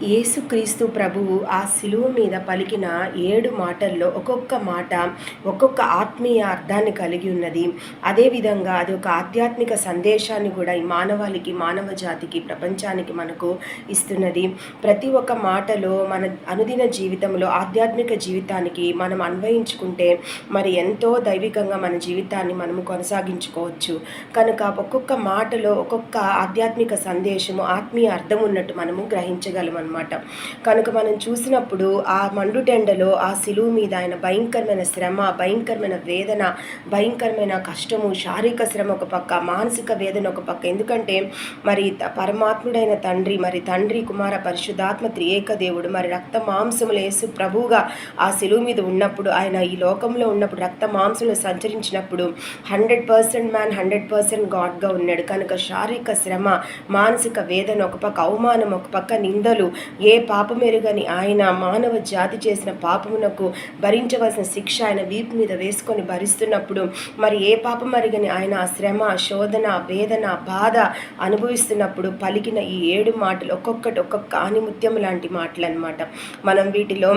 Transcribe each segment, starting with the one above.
యేసుక్రీస్తు ప్రభువు ఆ శిలువ మీద పలికిన 7 మాటల్లో ఒక్కొక్క మాట ఒక్కొక్క ఆత్మీయ అర్థాన్ని కలిగి ఉన్నది. అదేవిధంగా అది ఒక ఆధ్యాత్మిక సందేశాన్ని కూడా ఈ మానవాళికి, మానవ జాతికి, ప్రపంచానికి మనకు ఇస్తున్నది. ప్రతి ఒక్క మాటలో మన అనుదిన జీవితంలో ఆధ్యాత్మిక జీవితానికి మనం అన్వయించుకుంటే మరి ఎంతో దైవికంగా మన జీవితాన్ని మనము కొనసాగించుకోవచ్చు. కనుక ఒక్కొక్క మాటలో ఒక్కొక్క ఆధ్యాత్మిక సందేశము, ఆత్మీయ అర్థం ఉన్నట్టు మనము గ్రహించగలం అన్నమాట. కనుక మనం చూసినప్పుడు ఆ మండుటెండలో ఆ శిలువ మీద ఆయన భయంకరమైన శ్రమ, భయంకరమైన వేదన, భయంకరమైన కష్టము, శారీరక శ్రమ ఒక పక్క, మానసిక వేదన ఒక పక్క. ఎందుకంటే మరి పరమాత్ముడైన తండ్రి, మరి తండ్రి, కుమార, పరిశుద్ధాత్మ త్రియేక దేవుడు మరి రక్త మాంసములు యేసు ప్రభువుగా ఆ శిలువ మీద ఉన్నప్పుడు, ఆయన ఈ లోకంలో ఉన్నప్పుడు రక్త మాంసములు సంచరించినప్పుడు 100% మ్యాన్ 100% గాడ్గా ఉన్నాడు. కనుక శారీరక శ్రమ, మానసిక వేదన ఒక పక్క, అవమానం ఒక పక్క, నిందలు, ఏ పాపమెరుగని ఆయన మానవ జాతి చేసిన పాపమునకు భరించవలసిన శిక్ష ఆయన వీపు మీద వేసుకొని భరిస్తున్నప్పుడు మరి ఏ పాపమెరుగని ఆయన ఆ శ్రమ, శోధన, వేదన, బాధ అనుభవిస్తున్నప్పుడు పలికిన ఈ 7 మాటలు ఒక్కొక్కటి ఒక్కొక్క ఆనిముత్యం లాంటి మాటలు అన్నమాట. మనం వీటిలో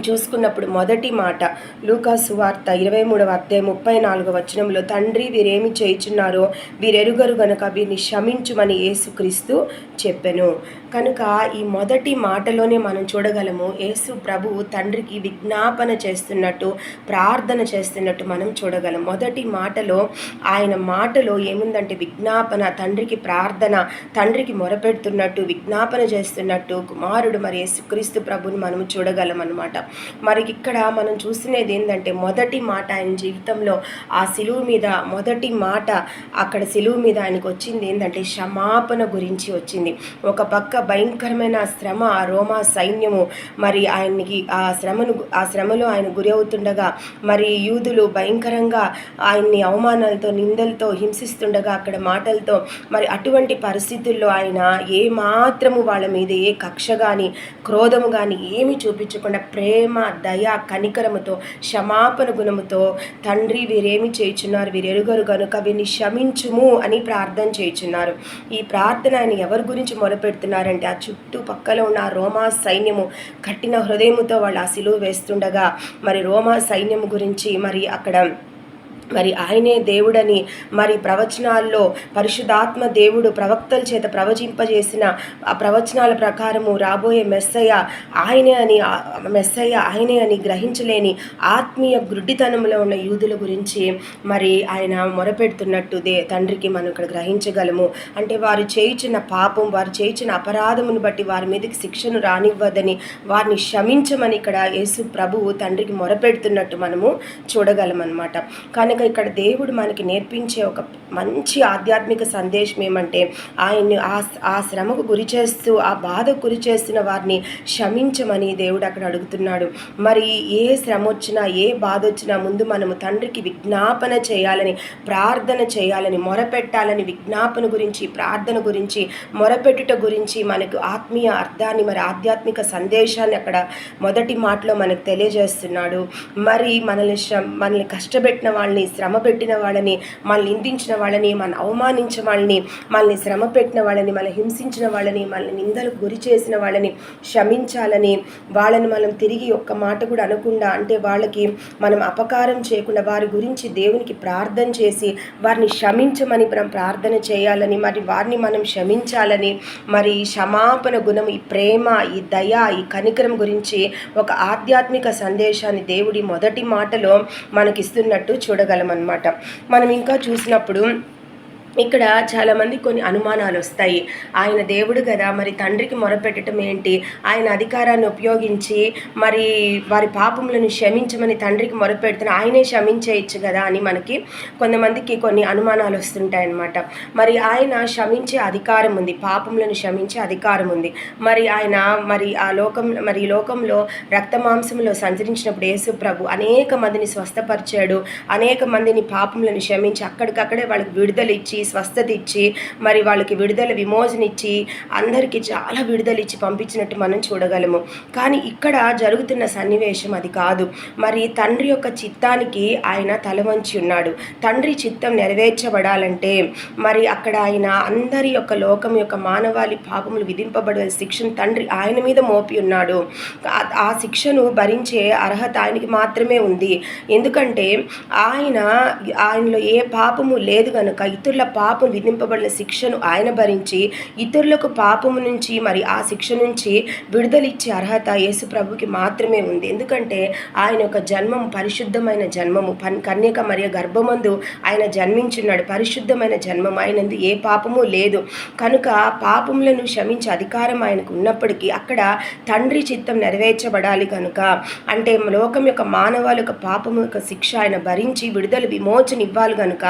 చూసుకున్నప్పుడు మొదటి మాట లూకా సువార్త 23వ అధ్యాయం 34వ వచనంలో, తండ్రి వీరేమి చేయుచున్నారో వీరెరుగరు గనుక వీరిని క్షమించుమని యేసుక్రీస్తు చెప్పెను. కనుక ఈ మొదటి మాటలోనే మనం చూడగలము యేసు ప్రభువు తండ్రికి విజ్ఞాపన చేస్తున్నట్టు, ప్రార్థన చేస్తున్నట్టు మనం చూడగలం. మొదటి మాటలో ఆయన మాటలో ఏముందంటే విజ్ఞాపన, తండ్రికి ప్రార్థన, తండ్రికి మొరపెడుతున్నట్టు, విజ్ఞాపన చేస్తున్నట్టు కుమారుడు మరి యేసుక్రీస్తు ప్రభుని మనం చూడగలం అన్నమాట. మరి ఇక్కడ మనం చూసినది ఏంటంటే మొదటి మాట ఆయన జీవితంలో ఆ శిలువ మీద మొదటి మాట అక్కడ శిలువ మీద ఆయనకు వచ్చింది ఏంటంటే క్షమాపణ గురించి వచ్చింది. ఒక పక్క భయంకరమైన శ్రమ, ఆ రోమా సైన్యము మరి ఆయనకి ఆ శ్రమలో ఆయన గురి అవుతుండగా మరి యూదులు భయంకరంగా ఆయన్ని అవమానాలతో, నిందలతో హింసిస్తుండగా అక్కడ మాటలతో మరి అటువంటి పరిస్థితుల్లో ఆయన ఏ మాత్రము వాళ్ళ మీద ఏ కక్ష కానీ క్రోధము కానీ ఏమి చూపించకుండా ప్రేమ, దయ, కనికరముతో, క్షమాపణ గుణముతో తండ్రి వీరేమి చేయుచున్నారు వీరెరుగరు కనుక వీరిని క్షమించుము అని ప్రార్థన చేయుచున్నారు. ఈ ప్రార్థన ఆయన ఎవరి గురించి మొరపెడుతున్నారంటే ఆ చుట్టుపక్కల ఉన్న ఆ రోమా సైన్యము కట్టిన హృదయముతో వాళ్ళు ఆ సిలువ వేస్తుండగా మరి రోమా సైన్యము గురించి మరి అక్కడ మరి ఆయనే దేవుడని మరి ప్రవచనాల్లో పరిశుద్ధాత్మ దేవుడు ప్రవక్తల చేత ప్రవచింపజేసిన ఆ ప్రవచనాల ప్రకారము రాబోయే మెస్సయ్య ఆయనే అని గ్రహించలేని ఆత్మీయ గ్రుడ్డితనంలో ఉన్న యూదుల గురించి మరి ఆయన మొరపెడుతున్నట్టు తండ్రికి మనం ఇక్కడ గ్రహించగలము. అంటే వారు చేయుచున్న పాపం, వారు చేయుచున్న అపరాధమును బట్టి వారి మీదకి శిక్షను రానివ్వదని, వారిని క్షమించమని ఇక్కడ యేసు ప్రభువు తండ్రికి మొరపెడుతున్నట్టు మనము చూడగలం అన్నమాట. కనుక ఇక్కడ దేవుడు మనకి నేర్పించే ఒక మంచి ఆధ్యాత్మిక సందేశం ఏమంటే ఆయన్ని ఆ శ్రమకు గురి చేస్తూ, ఆ బాధకు గురి చేస్తున్న వారిని క్షమించమని దేవుడు అక్కడ అడుగుతున్నాడు. మరి ఏ శ్రమ వచ్చినా, ఏ బాధ వచ్చినా ముందు మనము తండ్రికి విజ్ఞాపన చేయాలని, ప్రార్థన చేయాలని, మొరపెట్టాలని, విజ్ఞాపన గురించి, ప్రార్థన గురించి, మొరపెట్టుట గురించి మనకు ఆత్మీయ అర్థాన్ని, మరి ఆధ్యాత్మిక సందేశాన్ని అక్కడ మొదటి మాటలో మనకు తెలియజేస్తున్నాడు. మరి మనల్ని కష్టపెట్టిన వాళ్ళని, శ్రమ పెట్టిన వాళ్ళని, మనల్ని నిందించిన వాళ్ళని, మన అవమానించిన వాళ్ళని, మనల్ని శ్రమ పెట్టిన వాళ్ళని, మనల్ని హింసించిన వాళ్ళని, మనల్ని నిందలకు గురి చేసిన వాళ్ళని క్షమించాలని, వాళ్ళని మనం తిరిగి ఒక్క మాట కూడా అనకుండా, అంటే వాళ్ళకి మనం అపకారం చేయకుండా వారి గురించి దేవునికి ప్రార్థన చేసి వారిని క్షమించమని మనం ప్రార్థన చేయాలని, మరి వారిని మనం క్షమించాలని, మరి క్షమాపణ గుణం, ఈ ప్రేమ, ఈ దయ, ఈ కనికరం గురించి ఒక ఆధ్యాత్మిక సందేశాన్ని దేవుడి మొదటి మాటలో మనకిస్తున్నట్టు చూడగలం అన్నమాట. మనం ఇంకా చూసినప్పుడు ఇక్కడ చాలామంది కొన్ని అనుమానాలు వస్తాయి. ఆయన దేవుడు కదా, మరి తండ్రికి మొరపెట్టడం ఏంటి, ఆయన అధికారాన్ని ఉపయోగించి మరి వారి పాపములను క్షమించమని తండ్రికి మొరపెడుతున్న ఆయనే క్షమించేయచ్చు కదా అని మనకి కొంతమందికి కొన్ని అనుమానాలు వస్తుంటాయన్నమాట. మరి ఆయన క్షమించే అధికారం ఉంది, పాపములను క్షమించే అధికారం ఉంది. మరి ఆయన ఈ లోకంలో రక్త మాంసంలో సంచరించినప్పుడు యేసు ప్రభు అనేక మందిని స్వస్థపరిచాడు, అనేక మందిని పాపములను క్షమించి అక్కడికక్కడే వాళ్ళకి విడుదల ఇచ్చి స్వస్థత ఇచ్చి మరి వాళ్ళకి విడుదల విమోచన ఇచ్చి అందరికీ చాలా విడుదల ఇచ్చి పంపించినట్టు మనం చూడగలము. కానీ ఇక్కడ జరుగుతున్న సన్నివేశం అది కాదు. మరి తండ్రి యొక్క చిత్తానికి ఆయన తలవంచి ఉన్నాడు. తండ్రి చిత్తం నెరవేర్చబడాలంటే మరి అక్కడ ఆయన అందరి యొక్క లోకం యొక్క మానవాళి పాపములు విధింపబడే శిక్షను తండ్రి ఆయన మీద మోపి ఉన్నాడు. ఆ శిక్షను భరించే అర్హత ఆయనకి మాత్రమే ఉంది. ఎందుకంటే ఆయనలో ఏ పాపము లేదు కనుక ఇతరుల పాపం విధింపబడిన శిక్షను ఆయన భరించి ఇతరులకు పాపము నుంచి మరి ఆ శిక్ష నుంచి విడుదలిచ్చే అర్హత యేసు ప్రభుకి మాత్రమే ఉంది. ఎందుకంటే ఆయన యొక్క జన్మము పరిశుద్ధమైన జన్మము, కన్యక మరియ గర్భమందు ఆయన జన్మించున్నాడు. పరిశుద్ధమైన జన్మం, ఆయనందు ఏ పాపము లేదు కనుక పాపములను క్షమించే అధికారం ఆయనకు ఉన్నప్పటికీ అక్కడ తండ్రి చిత్తం నెరవేర్చబడాలి కనుక, అంటే లోకం యొక్క మానవాళి యొక్క పాపము యొక్క శిక్ష ఆయన భరించి విడుదల విమోచన ఇవ్వాలి కనుక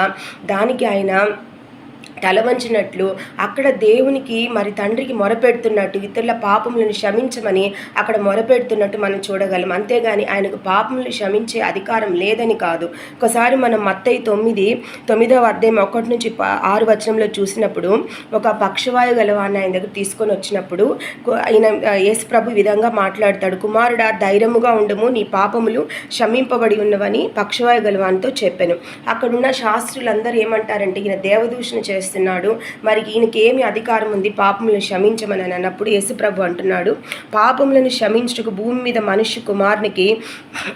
దానికి ఆయన తలవంచినట్లు అక్కడ దేవునికి మరి తండ్రికి మొరపెడుతున్నట్టు ఇతరుల పాపములను క్షమించమని అక్కడ మొరపెడుతున్నట్టు మనం చూడగలం. అంతేగాని ఆయనకు పాపములను క్షమించే అధికారం లేదని కాదు. ఒకసారి మనం మత్తయి 9వ అధ్యాయం 1 నుంచి 6 వచనంలో చూసినప్పుడు ఒక పక్షవాయు గలవాన్ని ఆయన దగ్గర తీసుకొని వచ్చినప్పుడు ఆయన యేసు ప్రభు విధంగా మాట్లాడతాడు, కుమారుడా ధైర్యముగా ఉండము, నీ పాపములు క్షమింపబడి ఉన్నవని పక్షవాయు గలవానితో చెప్పాను. అక్కడున్న శాస్త్రులందరూ ఏమంటారంటే ఈయన దేవదూషణ చేస్తున్నాడు, మరి ఈయనకి ఏమి అధికారం ఉంది పాపములను క్షమించమని అన్నప్పుడు యేసుప్రభు అంటున్నాడు, పాపములను క్షమించుటకు భూమి మీద మనుష్య కుమారునికి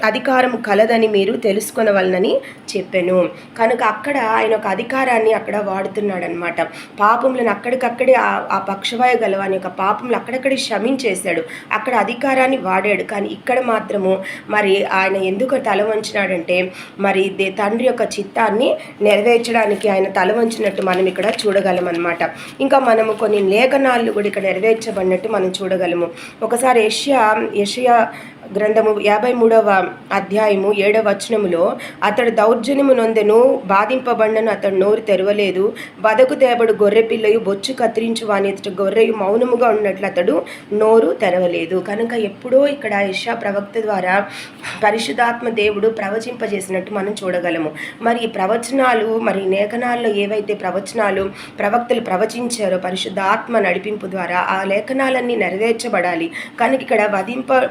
అధికారం కలదని మీరు తెలుసుకొనవలనని చెప్పాను. కనుక అక్కడ ఆయన ఒక అధికారాన్ని అక్కడ వాడుతున్నాడు అనమాట. పాపములను అక్కడికక్కడే ఆ పక్షవాయు గలవాని యొక్క పాపములు అక్కడక్కడే క్షమించేశాడు, అక్కడ అధికారాన్ని వాడాడు. కానీ ఇక్కడ మాత్రము మరి ఆయన ఎందుకు తల వంచినాడంటే మరి తండ్రి యొక్క చిత్తాన్ని నెరవేర్చడానికి ఆయన తల వంచినట్టు మనం ఇక్కడ చూడగలం అన్నమాట. ఇంకా మనము కొన్ని లేఖనాలు కూడా ఇక్కడ నెరవేర్చబడినట్టు మనం చూడగలము. ఒకసారి యెషయా గ్రంథము 53వ అధ్యాయము 7వ వచనములో అతడు దౌర్జన్యము నొందెను, బాధింపబడినను అతడు నోరు తెరవలేదు, వదకు తేబడు గొర్రె పిల్లయు బొచ్చు కత్తిరించు వాని ఎదుట గొర్రెయు మౌనముగా ఉన్నట్లు అతడు నోరు తెరవలేదు. కనుక ఎప్పుడో ఇక్కడ యెషయా ప్రవక్త ద్వారా పరిశుద్ధాత్మ దేవుడు ప్రవచింపజేసినట్టు మనం చూడగలము. మరి ఈ ప్రవచనాలు మరి లేఖనాల్లో ఏవైతే ప్రవచనాలు ప్రవక్తలు ప్రవచించారో పరిశుద్ధాత్మ నడిపింపు ద్వారా ఆ లేఖనాలన్నీ నెరవేర్చబడాలి. కనుక ఇక్కడ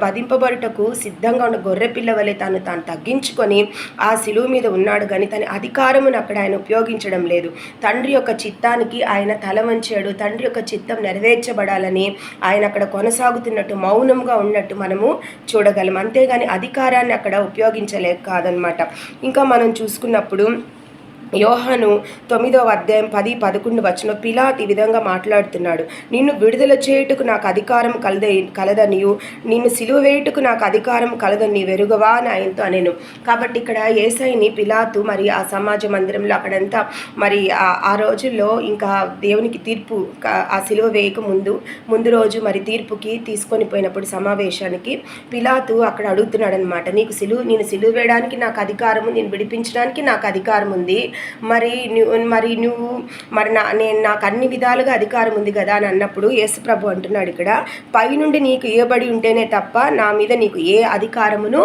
వధింపబడుటకు సిద్ధంగా ఉన్న గొర్రె పిల్ల వలె తాను తగ్గించుకొని ఆ శిలువ మీద ఉన్నాడు. కానీ తన అధికారమును అక్కడ ఆయన ఉపయోగించడం లేదు. తండ్రి యొక్క చిత్తానికి ఆయన తల వంచాడు. తండ్రి యొక్క చిత్తం నెరవేర్చబడాలని ఆయన అక్కడ కొనసాగుతున్నట్టు మౌనంగా ఉన్నట్టు మనము చూడగలం. అంతేగాని అధికారాన్ని అక్కడ ఉపయోగించలేక కాదనమాట. ఇంకా మనం చూసుకున్నప్పుడు యోహాను 9వ అధ్యాయం 10-11 వచనం పిలాతు ఈ విధంగా మాట్లాడుతున్నాడు, నిన్ను విడుదల చేయుటకు నాకు అధికారం కలదనియు నిన్ను సిలువ వేయుటకు నాకు అధికారం కలదని వెరుగవా అని ఆయనతో అనేను. కాబట్టి ఇక్కడ యేసయ్యని పిలాతు మరి ఆ సమాజ మందిరంలో అక్కడంతా మరి ఆ రోజుల్లో ఇంకా దేవునికి తీర్పు ఆ సిలువ వేయక ముందు రోజు మరి తీర్పుకి తీసుకొని పోయినప్పుడు సమావేశానికి పిలాతు అక్కడ అడుగుతున్నాడు అనమాట, నేను సిలువ వేయడానికి నాకు అధికారము, నేను విడిపించడానికి నాకు అధికారం ఉంది, నేను నాకు అన్ని విధాలుగా అధికారం ఉంది కదా అని అన్నప్పుడు యేసు ప్రభు అంటున్నాడు, ఇక్కడ పైనుండి నీకు ఇవ్వబడి ఉంటేనే తప్ప నా మీద నీకు ఏ అధికారమును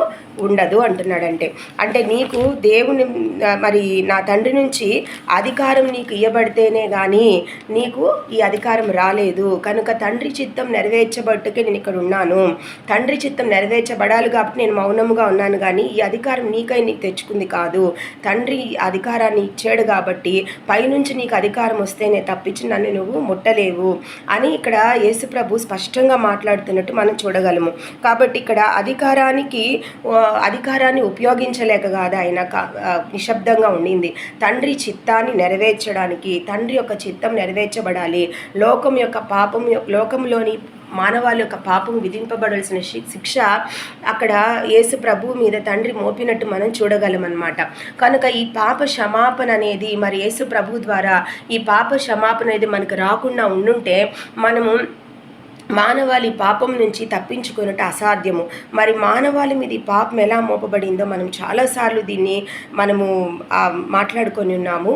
ఉండదు అంటున్నాడంటే. అంటే నీకు దేవుని మరి నా తండ్రి నుంచి అధికారం నీకు ఇవ్వబడితేనే కానీ నీకు ఈ అధికారం రాలేదు. కనుక తండ్రి చిత్తం నెరవేర్చబట్టుకే నేను ఇక్కడ ఉన్నాను. తండ్రి చిత్తం నెరవేర్చబడాలి కాబట్టి నేను మౌనముగా ఉన్నాను, కానీ ఈ అధికారం నీకు తెచ్చుకుంది కాదు. తండ్రి అధికారాన్ని ఇచ్చాడు కాబట్టి పైనుంచి నీకు అధికారం వస్తేనే తప్పించి నన్ను నువ్వు ముట్టలేవు అని ఇక్కడ యేసు ప్రభు స్పష్టంగా మాట్లాడుతున్నట్టు మనం చూడగలము. కాబట్టి ఇక్కడ అధికారాన్ని ఉపయోగించలేక కాదు ఆయన నిశ్శబ్దంగా ఉండింది. తండ్రి చిత్తాన్ని నెరవేర్చడానికి, తండ్రి యొక్క చిత్తం నెరవేర్చబడాలి. లోకంలోని మానవాళి యొక్క పాపం విధింపబడాల్సిన శిక్ష అక్కడ యేసు ప్రభు మీద తండ్రి మోపినట్టు మనం చూడగలం అన్నమాట. కనుక ఈ పాప క్షమాపణ అనేది మరి యేసు ప్రభు ద్వారా ఈ పాప క్షమాపణ అనేది మనకు రాకుండా ఉండుంటే మనము మానవాళి పాపం నుంచి తప్పించుకున్నట్టు అసాధ్యము. మరి మానవాళి మీద ఈ పాపం ఎలా మోపబడిందో మనం చాలాసార్లు దీన్ని మనము మాట్లాడుకొని ఉన్నాము.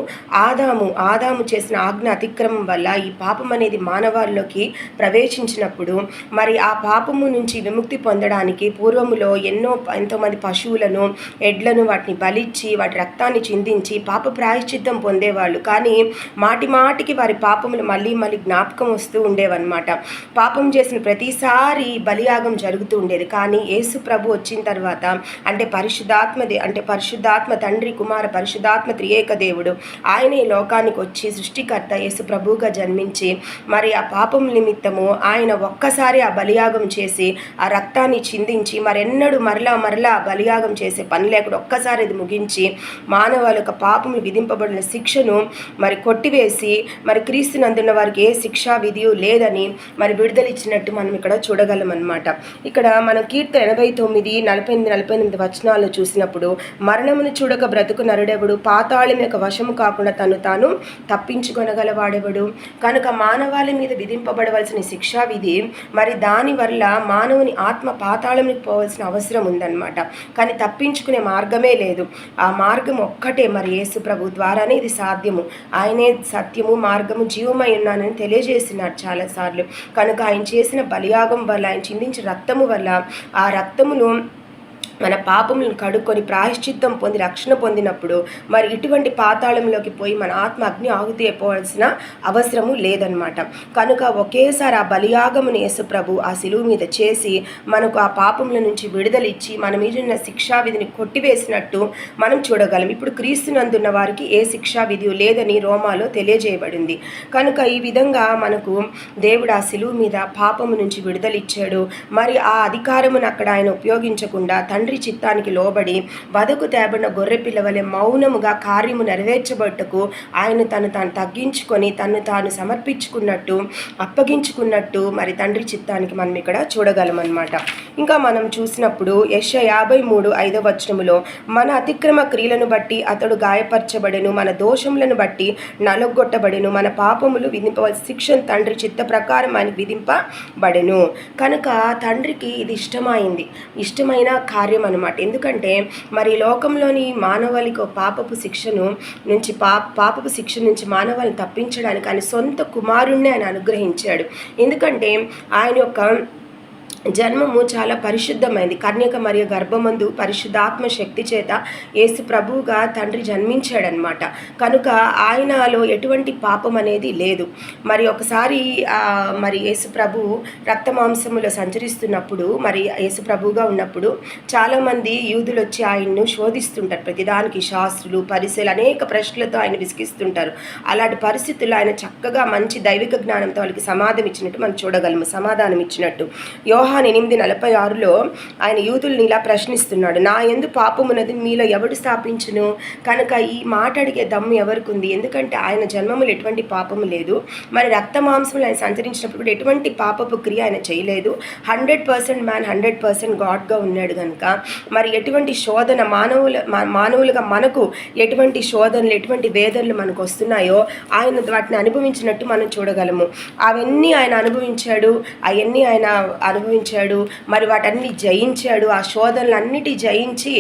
ఆదాము చేసిన ఆజ్ఞ అతిక్రమం వల్ల ఈ పాపం అనేది మానవాళిలోకి ప్రవేశించినప్పుడు మరి ఆ పాపము నుంచి విముక్తి పొందడానికి పూర్వములో ఎంతోమంది పశువులను, ఎడ్లను వాటిని బలిచ్చి వాటి రక్తాన్ని చిందించి పాప ప్రాయశ్చిత్తం పొందేవాళ్ళు. కానీ మాటికి వారి పాపములు మళ్ళీ జ్ఞాపకం వస్తూ ఉండేవన్నమాట. పాపం చేసిన ప్రతిసారి బలియాగం జరుగుతూ ఉండేది. కానీ యేసు ప్రభు వచ్చిన తర్వాత అంటే పరిశుద్ధాత్మ తండ్రి, కుమార, పరిశుద్ధాత్మ త్రియేక దేవుడు ఆయన ఈ లోకానికి వచ్చి సృష్టికర్త యేసు ప్రభువుగా జన్మించి మరి ఆ పాపం నిమిత్తము ఆయన ఒక్కసారి ఆ బలియాగం చేసి ఆ రక్తాన్ని చిందించి మరెన్నడూ మరలా బలియాగం చేసే పని లేకుండా ఒక్కసారి ఇది ముగించి మానవాళి యొక్క పాపములు విధింపబడిన శిక్షను మరి కొట్టివేసి మరి క్రీస్తునందున్న వారికి ఏ శిక్షా విధియు లేదని మరి విడుదల ఇచ్చినట్టు మనం ఇక్కడ చూడగలం అన్నమాట. ఇక్కడ మనం కీర్తన 89:48 వచనాలు చూసినప్పుడు మరణమును చూడక బ్రతుకు నరుడెవడు, పాతాళం యొక్క వశము కాకుండా తాను తప్పించుకొనగలవాడెవడు. కనుక మానవాళి మీద విధింపబడవలసిన శిక్షా విధి మరి దాని వల్ల మానవుని ఆత్మ పాతాళంకి పోవాల్సిన అవసరం ఉందన్నమాట. కానీ తప్పించుకునే మార్గమే లేదు. ఆ మార్గం ఒక్కటే మరి యేసు ప్రభు ద్వారానే ఇది సాధ్యము. ఆయనే సత్యము, మార్గము, జీవమై ఉన్నానని తెలియజేసినారు చాలాసార్లు. కనుక ఆయన చేసిన బలియాగం వల్ల, ఆయన చిందించిన రక్తము వల్ల ఆ రక్తమును మన పాపములను కడుక్కొని ప్రాయశ్చిత్తం పొంది రక్షణ పొందినప్పుడు మరి ఇటువంటి పాతాళంలోకి పోయి మన ఆత్మ అగ్ని ఆహుతి అయిపోవాల్సిన అవసరము లేదనమాట. కనుక ఒకేసారి ఆ బలియాగమును యేసు ప్రభు ఆ శిలువ మీద చేసి మనకు ఆ పాపముల నుంచి విడుదలిచ్చి మన మీద ఉన్న శిక్షా విధిని కొట్టివేసినట్టు మనం చూడగలం. ఇప్పుడు క్రీస్తునందున్న వారికి ఏ శిక్షా విధి లేదని రోమాలో తెలియజేయబడింది. కనుక ఈ విధంగా మనకు దేవుడు ఆ శిలువ మీద పాపము నుంచి విడుదలిచ్చాడు. మరి ఆ అధికారమును అక్కడ ఆయన ఉపయోగించకుండా తండ్రి చిత్తానికి లోబడి వదకు తేబడిన గొర్రె పిల్లవలే మౌనముగా కార్యము నెరవేర్చబట్టుకు ఆయన తను తగ్గించుకొని తాను సమర్పించుకున్నట్టు, అప్పగించుకున్నట్టు మరి తండ్రి చిత్తానికి మనం ఇక్కడ చూడగలం అన్నమాట. ఇంకా మనం చూసినప్పుడు యెషయా 53:5 మన అతిక్రమ క్రియలను బట్టి అతడు గాయపరచబడెను, మన దోషములను బట్టి నలగొట్టబడెను, మన పాపములు విధింపవలసిన శిక్షను తండ్రి చిత్త ప్రకారం ఆయన విధింపబడెను. కనుక తండ్రికి ఇది ఇష్టమైన కార్యం అనమాట. ఎందుకంటే మరి లోకంలోని మానవాళికి పాపపు శిక్ష నుంచి మానవాళిని తప్పించడానికి ఆయన సొంత కుమారుణ్ణి ఆయన అనుగ్రహించాడు. ఎందుకంటే ఆయన యొక్క జన్మము చాలా పరిశుద్ధమైంది. కన్యక మరియ గర్భమందు పరిశుద్ధాత్మ శక్తి చేత యేసు ప్రభువుగా తండ్రి జన్మించాడనమాట. కనుక ఆయనలో ఎటువంటి పాపం అనేది లేదు. మరి ఒకసారి మరి యేసు ప్రభువు రక్తమాంసములో సంచరిస్తున్నప్పుడు మరి యేసు ప్రభువుగా ఉన్నప్పుడు చాలామంది యూదులు వచ్చి ఆయన్ను శోధిస్తుంటారు. ప్రతిదానికి శాస్త్రులు, పరిసెలు అనేక ప్రశ్నలతో ఆయన విసిగిస్తుంటారు. అలాంటి పరిస్థితుల్లో ఆయన చక్కగా మంచి దైవిక జ్ఞానంతో వాళ్ళకి సమాధానం ఇచ్చినట్టు యోహాను 8:46 ఆయన యూదుల్ని ఇలా ప్రశ్నిస్తున్నాడు, నా యందు పాపమున్నది మీలో ఎవడు స్థాపించును? కనుక ఈ మాట అడిగే దమ్ము ఎవరికి ఉంది? ఎందుకంటే ఆయన జన్మములు ఎటువంటి పాపము లేదు. మరి రక్తమాంసములు ఆయన సంచరించినప్పుడు కూడా ఎటువంటి పాపపు క్రియ ఆయన చేయలేదు. 100% మ్యాన్, 100% గాడ్గా ఉన్నాడు. కనుక మరి ఎటువంటి శోధన మానవులుగా మనకు ఎటువంటి శోధనలు, ఎటువంటి వేదనలు మనకు వస్తున్నాయో ఆయన వాటిని అనుభవించినట్టు మనం చూడగలము. అవన్నీ ఆయన అనుభవించాడు, మరి వాటన్ని జయించాడు. ఆ శోధనలన్నిటి జయించి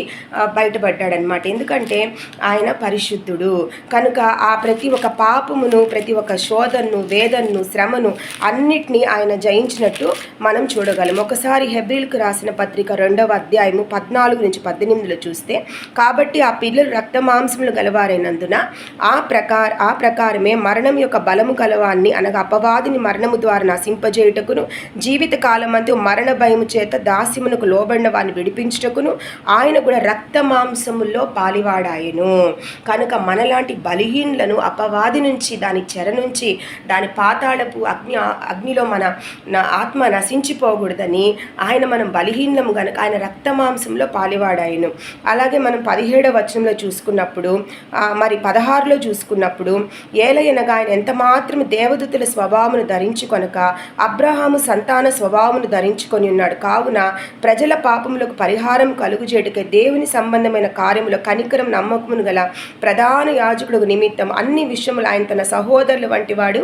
బయటపడ్డాడనమాట. ఎందుకంటే ఆయన పరిశుద్ధుడు. కనుక ఆ ప్రతి ఒక్క పాపమును, ప్రతి ఒక్క శోధనను, వేదనను, శ్రమను అన్నిటినీ ఆయన జయించినట్టు మనం చూడగలం. ఒకసారి హెబ్రీలకు రాసిన పత్రిక 2వ అధ్యాయము 14-18 చూస్తే, కాబట్టి ఆ పిల్లలు రక్తమాంసములు గలవారైనందున ఆ ప్రకారమే మరణం యొక్క బలము గలవాన్ని అనగా అపవాదిని మరణము ద్వారా నశింపజేయుటకును, జీవిత కాలమందు మరణ భయము చేత దాస్యమునకు లోబడిన వారిని విడిపించుటకును ఆయన కూడా రక్త మాంసముల్లో పాలివాడాయను. కనుక మనలాంటి బలహీనులను అపవాది నుంచి, దాని చెర నుంచి, దాని పాతాళపు అగ్నిలో మన ఆత్మ నశించిపోకూడదని మనం బలహీనము కనుక ఆయన రక్త మాంసంలో పాలివాడాయను. అలాగే మనం 17వ వచనంలో చూసుకున్నప్పుడు మరి 16లో చూసుకున్నప్పుడు, ఏలయనగా ఆయన ఎంత మాత్రం దేవదూతల స్వభావమును ధరించుకొనక అబ్రహాము సంతాన స్వభావమును ధరించుకొని ఉన్నాడు. కావున ప్రజల పాపములకు పరిహారం కలుగుచేటుకే దేవుని సంబంధమైన కార్యముల కనికరం నమ్మకమును గల ప్రధాన యాజకుడు నిమిత్తం అన్ని విషయములు ఆయన తన సహోదరుల వంటి వాడు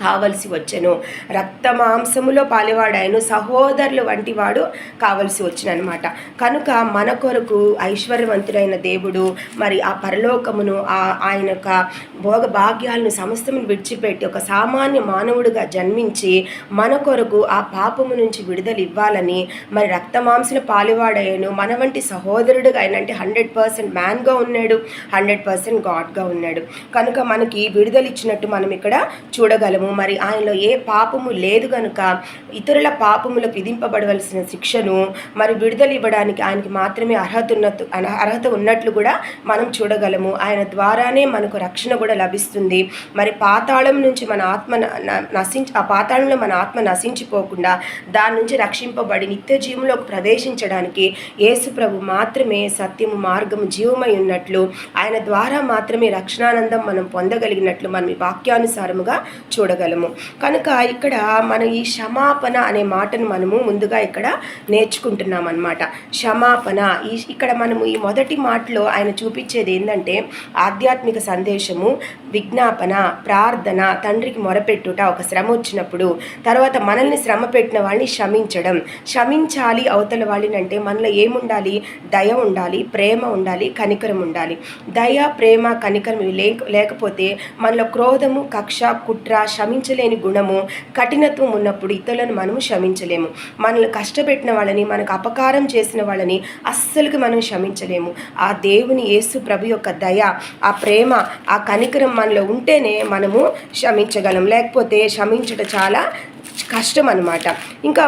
కావలసి వచ్చెను. రక్త మాంసములో పాలివాడాయను, సహోదరులు వంటి వాడు కావలసి వచ్చుననమాట. కనుక మన కొరకు ఐశ్వర్యవంతుడైన దేవుడు మరి ఆ పరలోకమును ఆయన యొక్క భోగభాగ్యాలను సమస్తమును విడిచిపెట్టి ఒక సామాన్య మానవుడిగా జన్మించి మన కొరకు ఆ పాపము నుంచి విడుదల ఇవ్వాలని మరి రక్త మాంసల పాలివాడాయను. మన వంటి సహోదరుడుగా ఆయన అంటే 100% మ్యాన్గా ఉన్నాడు, 100% గాడ్గా ఉన్నాడు. కనుక మనకి విడుదల ఇచ్చినట్టు మనం ఇక్కడ చూడగలము. మరి ఆయనలో ఏ పాపము లేదు కనుక ఇతరుల పాపములకు విధింపబడవలసిన శిక్షను మరి విడుదల ఇవ్వడానికి ఆయనకి మాత్రమే అర్హత ఉన్నట్లు కూడా మనం చూడగలము. ఆయన ద్వారానే మనకు రక్షణ కూడా లభిస్తుంది. మరి పాతాళం నుంచి మన ఆత్మ ఆ పాతాళంలో మన ఆత్మ నశించిపోకుండా దాని నుంచి రక్షింపబడి నిత్య జీవంలోకి ప్రవేశించడానికి యేసు ప్రభు మాత్రమే సత్యము, మార్గము, జీవమై ఉన్నట్లు ఆయన ద్వారా మాత్రమే రక్షణానందం మనం పొందగలిగినట్లు మనం ఈ వాక్యానుసారముగా చూడగలము. కనుక ఇక్కడ మనం ఈ క్షమాపణ అనే మాటను మనము ముందుగా ఇక్కడ నేర్చుకుంటున్నాం అన్నమాట. క్షమాపణ ఇక్కడ మనము ఈ మొదటి మాటలో ఆయన చూపించేది ఏంటంటే ఆధ్యాత్మిక సందేశము, విజ్ఞాపన, ప్రార్థన, తండ్రికి మొరపెట్టుట ఒక శ్రమ వచ్చినప్పుడు, తర్వాత మనల్ని శ్రమ పెట్టిన వాళ్ళని క్షమించడం. క్షమించాలి అవతల వాళ్ళని అంటే మనలో ఏముండాలి? దయ ఉండాలి, ప్రేమ ఉండాలి, కనికరం ఉండాలి. దయ, ప్రేమ, కనికరం లేకపోతే మనలో క్రోధము, కక్ష, కుట్ర, క్షమించలేని గుణము, కఠినత్వం ఉన్నప్పుడు ఇతరులను మనము క్షమించలేము. మనల్ని కష్టపెట్టిన వాళ్ళని, మనకు అపకారం చేసిన వాళ్ళని అస్సలుకి మనం క్షమించలేము. ఆ దేవుని యేసు ప్రభు యొక్క దయ, ఆ ప్రేమ, ఆ కనికరం మనలో ఉంటేనే మనము క్షమించగలం. లేకపోతే క్షమించడం చాలా కష్టం అన్నమాట. ఇంకా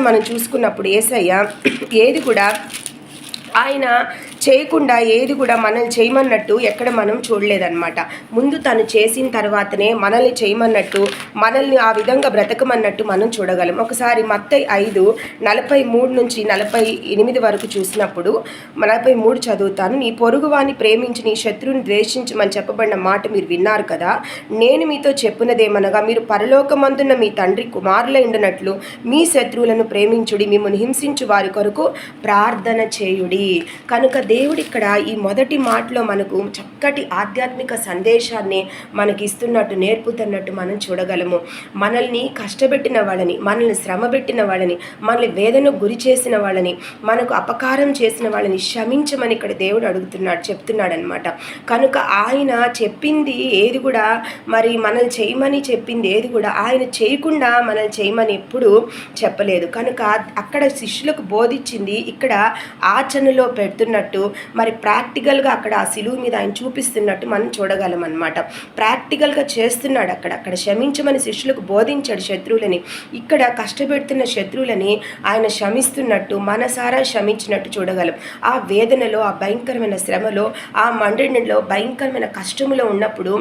మనం చూసుకున్నప్పుడు యేసయ్య ఏది కూడా ఆయన చేయకుండా ఏది కూడా మనల్ని చేయమన్నట్టు ఎక్కడ మనం చూడలేదన్నమాట. ముందు తను చేసిన తర్వాతనే మనల్ని చేయమన్నట్టు, మనల్ని ఆ విధంగా బ్రతకమన్నట్టు మనం చూడగలం. ఒకసారి మత్తయి 5:43 నుంచి 48 వరకు చూసినప్పుడు 43 చదువుతాను. నీ పొరుగువాని ప్రేమించి నీ శత్రువుని ద్వేషించమని చెప్పబడిన మాట మీరు విన్నారు కదా. నేను మీతో చెప్పున్నదేమనగా మీరు పరలోకమందున్న మీ తండ్రి కుమారులై ఉండునట్లు మీ శత్రువులను ప్రేమించుడి, మిమ్మల్ని హింసించు వారి కొరకు ప్రార్థన చేయుడి. కనుక దేవుడు ఇక్కడ ఈ మొదటి మాటలో మనకు చక్కటి ఆధ్యాత్మిక సందేశాన్ని మనకి ఇస్తున్నట్టు, నేర్పుతున్నట్టు మనం చూడగలము. మనల్ని కష్టపెట్టిన వాళ్ళని, మనల్ని శ్రమ పెట్టిన వాళ్ళని, మనల్ని వేదనకు గురి చేసిన వాళ్ళని, మనకు అపకారం చేసిన వాళ్ళని క్షమించమని ఇక్కడ దేవుడు చెప్తున్నాడు అనమాట. కనుక ఆయన చెప్పింది ఏది కూడా మరి మనల్ని చేయమని చెప్పింది ఏది కూడా ఆయన చేయకుండా మనల్ని చేయమని ఎప్పుడు చెప్పలేదు. కనుక అక్కడ శిష్యులకు బోధించింది ఇక్కడ ఆచరణలో పెడుతున్నట్టు, మరి ప్రాక్టికల్గా అక్కడ ఆ సిలువ మీద ఆయన చూపిస్తున్నట్టు మనం చూడగలం అన్నమాట. ప్రాక్టికల్గా చేస్తున్నాడు. అక్కడ క్షమించమని శిష్యులకు బోధించాడు శత్రువులని. ఇక్కడ కష్టపెడుతున్న శత్రువులని ఆయన క్షమిస్తున్నట్టు, మనసారా క్షమించినట్టు చూడగలం. ఆ వేదనలో, ఆ భయంకరమైన శ్రమలో, ఆ మండలిలో, భయంకరమైన కష్టములో ఉన్నప్పుడు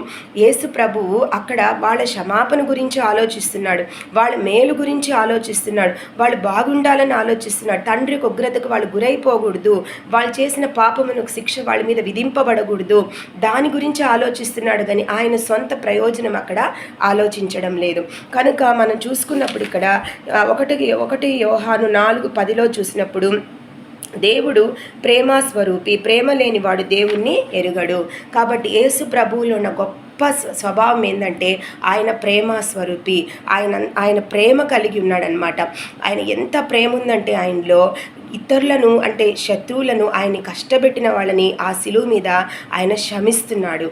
యేసు ప్రభువు అక్కడ వాళ్ళ క్షమాపణ గురించి ఆలోచిస్తున్నాడు, వాళ్ళ మేలు గురించి ఆలోచిస్తున్నాడు, వాళ్ళు బాగుండాలని ఆలోచిస్తున్నాడు. తండ్రి ఉగ్రతకు వాళ్ళు గురైపోకూడదు, వాళ్ళు చేసిన పాపమునకు శిక్ష వాళ్ళ మీద విధింపబడకూడదు, దాని గురించి ఆలోచిస్తున్నాడు. కానీ ఆయన సొంత ప్రయోజనం అక్కడ ఆలోచించడం లేదు. కనుక మనం చూసుకున్నప్పుడు ఇక్కడ 1 యోహాను 4:10 చూసినప్పుడు దేవుడు ప్రేమస్వరూపి, ప్రేమ లేనివాడు దేవుణ్ణి ఎరుగడు. కాబట్టి యేసు ప్రభువులో ఉన్న గొప్ప స్వభావం ఏంటంటే ఆయన ప్రేమ స్వరూపి, ఆయన ప్రేమ కలిగి ఉన్నాడనమాట. ఆయన ఎంత ప్రేమ ఉందంటే ఆయనలో ఇతరులను అంటే శత్రువులను, ఆయన్ని కష్టపెట్టిన వాళ్ళని ఆ సిలువ మీద ఆయన క్షమిస్తున్నాడు.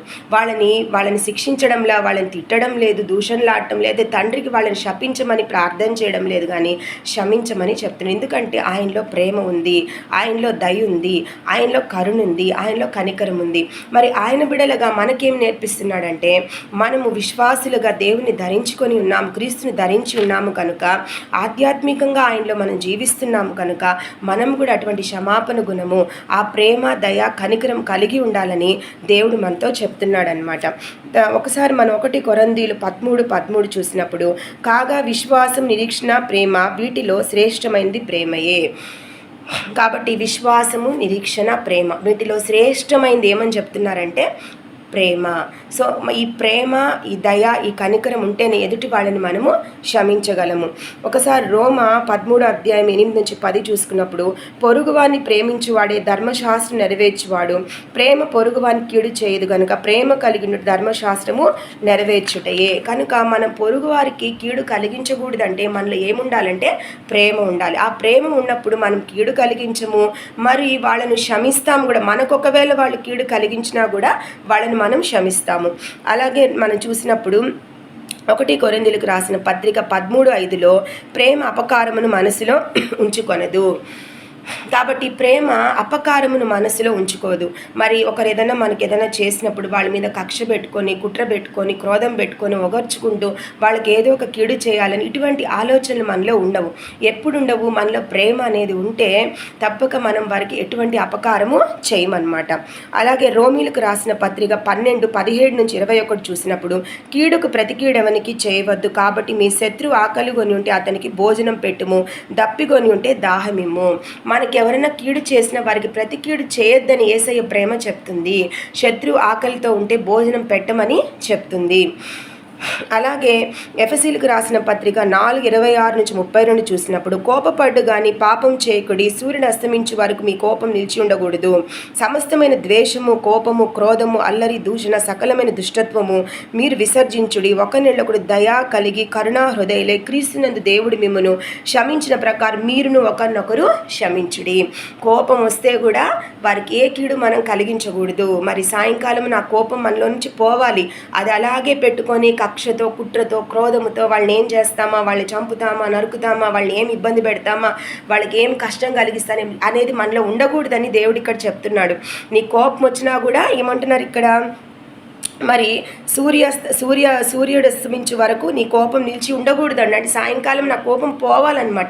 వాళ్ళని శిక్షించడంలా, వాళ్ళని తిట్టడం లేదు, దూషణలాడటం లేదు, తండ్రికి వాళ్ళని శపించమని ప్రార్థన చేయడం లేదు, కానీ క్షమించమని చెప్తున్నాడు. ఎందుకంటే ఆయనలో ప్రేమ ఉంది, ఆయనలో దయ ఉంది, ఆయనలో కరుణ ఉంది, ఆయనలో కనికరం ఉంది. మరి ఆయన బిడలుగా మనకేం నేర్పిస్తున్నాడంటే మనము విశ్వాసులుగా దేవుని ధరించుకొని ఉన్నాము, క్రీస్తుని ధరించి ఉన్నాము కనుక, ఆధ్యాత్మికంగా ఆయనలో మనం జీవిస్తున్నాము కనుక మనం కూడా అటువంటి క్షమాపణ గుణము, ఆ ప్రేమ, దయ, కనికరం కలిగి ఉండాలని దేవుడు మనతో చెప్తున్నాడు అనమాట. ఒకసారి మనం 1 కొరింథీయులు 13:13 చూసినప్పుడు, కాగా విశ్వాసం, నిరీక్షణ, ప్రేమ వీటిలో శ్రేష్టమైనది ప్రేమయే. కాబట్టి విశ్వాసము, నిరీక్షణ, ప్రేమ వీటిలో శ్రేష్టమైనది ఏమని చెప్తున్నారంటే ప్రేమ. సో ఈ ప్రేమ, ఈ దయ, ఈ కనికరం ఉంటేనే ఎదుటి వాళ్ళని మనము క్షమించగలము. ఒకసారి రోమ 13:8-10 చూసుకున్నప్పుడు, పొరుగువాన్ని ప్రేమించువాడే ధర్మశాస్త్రం నెరవేర్చువాడు, ప్రేమ పొరుగువాని కీడు చేయదు కనుక ప్రేమ కలిగిన ధర్మశాస్త్రము నెరవేర్చుటయే. కనుక మనం పొరుగువారికి కీడు కలిగించకూడదంటే మనలో ఏముండాలంటే ప్రేమ ఉండాలి. ఆ ప్రేమ ఉన్నప్పుడు మనం కీడు కలిగించము, మరి వాళ్ళను క్షమిస్తాము కూడా. మనకు ఒకవేళ వాళ్ళు కీడు కలిగించినా కూడా వాళ్ళని మనం క్షమిస్తాము. అలాగే మనం చూసినప్పుడు 1 కొరింథీయులకు రాసిన పత్రిక 13:5లో ప్రేమ అపకారమును మనసులో ఉంచుకొనదు. కాబట్టి ప్రేమ అపకారమును మనసులో ఉంచుకోదు. మరి ఒకరు ఏదైనా మనకి ఏదైనా చేసినప్పుడు వాళ్ళ మీద కక్ష పెట్టుకొని, కుట్ర పెట్టుకొని, క్రోధం పెట్టుకొని, ఒగర్చుకుంటూ వాళ్ళకి ఏదో ఒక కీడు చేయాలని ఇటువంటి ఆలోచనలు మనలో ఉండవు. ఎప్పుడు ఉండవు? మనలో ప్రేమ అనేది ఉంటే తప్పక మనం వారికి ఎటువంటి అపకారము చేయమన్నమాట. అలాగే రోమీలకు రాసిన పత్రిక 12:17-21 చూసినప్పుడు, కీడుకు ప్రతి కీడెవనికి చేయవద్దు, కాబట్టి మీ శత్రువు ఆకలిగొని ఉంటే అతనికి భోజనం పెట్టుము, దప్పిగొని ఉంటే దాహమిమ్ము. మనకి ఎవరైనా కీడు చేసిన వారికి ప్రతి కీడు చేయొద్దని యేసయ్య ప్రేమ చెప్తుంది. శత్రువు ఆకలితో ఉంటే భోజనం పెట్టమని చెప్తుంది. అలాగే ఎఫెసీయులకు రాసిన పత్రిక 4:26-32 చూసినప్పుడు, కోపపడ్డు గాని పాపం చేయకుడి, సూర్యుడు అస్తమించు వరకు మీ కోపం నిలిచి ఉండకూడదు. సమస్తమైన ద్వేషము, కోపము, క్రోధము, అల్లరి, దూషణ, సకలమైన దుష్టత్వము మీరు విసర్జించుడి. ఒకరినొకడు దయా కలిగి కరుణా హృదయులై క్రీస్తునందు దేవుడు మిమ్మును క్షమించిన ప్రకారం మీరును ఒకరినొకరు క్షమించుడి. కోపం వస్తే కూడా వారికి ఏ కీడు మనం కలిగించకూడదు. మరి సాయంకాలం నా కోపం మనలో నుంచి పోవాలి. అది అలాగే పెట్టుకొని కక్షతో, కుట్రతో, క్రోధముతో వాళ్ళని ఏం చేస్తామా, వాళ్ళని చంపుతామా, నరుకుతామా, వాళ్ళని ఏం ఇబ్బంది పెడతామా, వాళ్ళకి ఏం కష్టం కలిగిస్తానే అనేది మనలో ఉండకూడదని దేవుడు ఇక్కడ చెప్తున్నాడు. నీ కోపం వచ్చినా కూడా ఏమంటున్నారు ఇక్కడ, మరి సూర్యుడు అస్తమించే వరకు నీ కోపం నిలిచి ఉండకూడదండి. అంటే సాయంకాలం నా కోపం పోవాలన్నమాట.